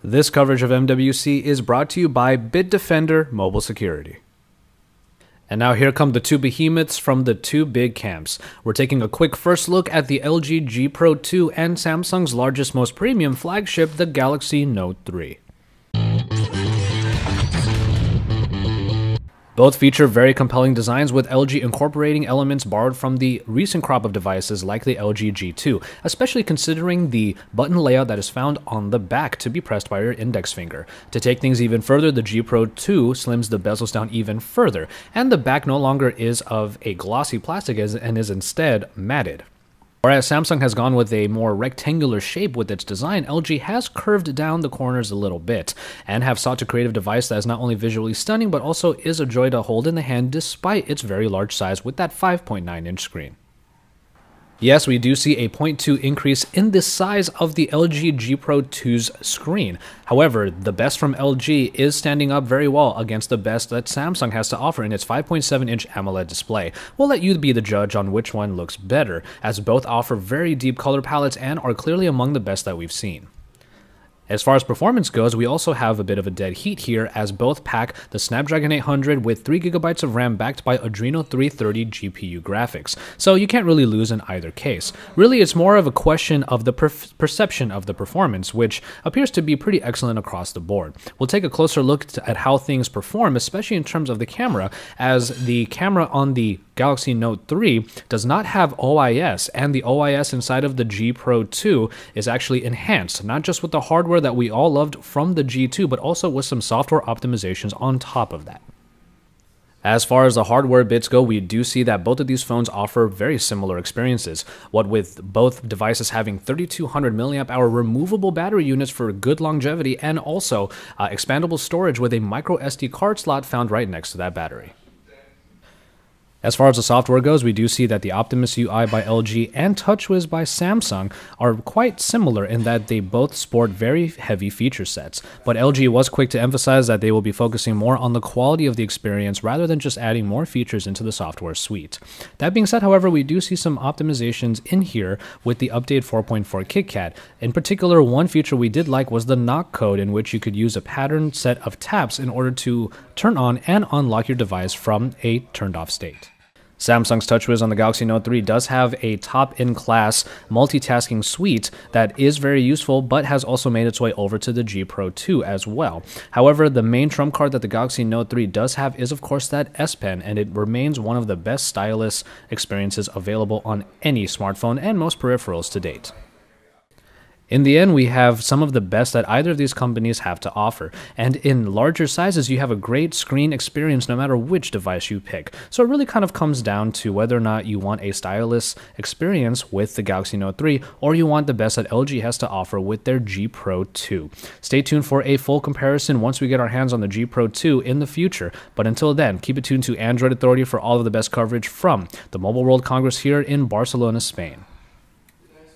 This coverage of MWC is brought to you by Bitdefender Mobile Security. And now here come the two behemoths from the two big camps. We're taking a quick first look at the LG G Pro 2 and Samsung's largest, most premium flagship, the Galaxy Note 3. Both feature very compelling designs, with LG incorporating elements borrowed from the recent crop of devices like the LG G2, especially considering the button layout that is found on the back to be pressed by your index finger. To take things even further, the G Pro 2 slims the bezels down even further, and the back no longer is of a glossy plastic and is instead matted. Whereas Samsung has gone with a more rectangular shape with its design, LG has curved down the corners a little bit, and have sought to create a device that is not only visually stunning, but also is a joy to hold in the hand despite its very large size with that 5.9-inch screen. Yes, we do see a 0.2 increase in the size of the LG G Pro 2's screen. However, the best from LG is standing up very well against the best that Samsung has to offer in its 5.7-inch AMOLED display. We'll let you be the judge on which one looks better, as both offer very deep color palettes and are clearly among the best that we've seen. As far as performance goes, we also have a bit of a dead heat here, as both pack the Snapdragon 800 with 3GB of RAM backed by Adreno 330 GPU graphics, so you can't really lose in either case. Really, it's more of a question of the perception of the performance, which appears to be pretty excellent across the board. We'll take a closer look at how things perform, especially in terms of the camera, as the camera on the Galaxy Note 3 does not have OIS, and the OIS inside of the G Pro 2 is actually enhanced, not just with the hardware that we all loved from the G2, but also with some software optimizations on top of that. As far as the hardware bits go, we do see that both of these phones offer very similar experiences, what with both devices having 3200 mAh removable battery units for good longevity, and also expandable storage with a micro SD card slot found right next to that battery. As far as the software goes, we do see that the Optimus UI by LG and TouchWiz by Samsung are quite similar in that they both sport very heavy feature sets, but LG was quick to emphasize that they will be focusing more on the quality of the experience rather than just adding more features into the software suite. That being said, however, we do see some optimizations in here with the updated 4.4 KitKat. In particular, one feature we did like was the knock code, in which you could use a pattern set of taps in order to turn on and unlock your device from a turned off state. Samsung's TouchWiz on the Galaxy Note 3 does have a top-in-class multitasking suite that is very useful, but has also made its way over to the G Pro 2 as well. However, the main trump card that the Galaxy Note 3 does have is, of course, that S Pen, and it remains one of the best stylus experiences available on any smartphone and most peripherals to date. In the end, we have some of the best that either of these companies have to offer, and in larger sizes you have a great screen experience no matter which device you pick. So it really kind of comes down to whether or not you want a stylus experience with the Galaxy Note 3, or you want the best that LG has to offer with their G Pro 2. Stay tuned for a full comparison once we get our hands on the G Pro 2 in the future, but until then, keep it tuned to Android Authority for all of the best coverage from the Mobile World Congress here in Barcelona, Spain.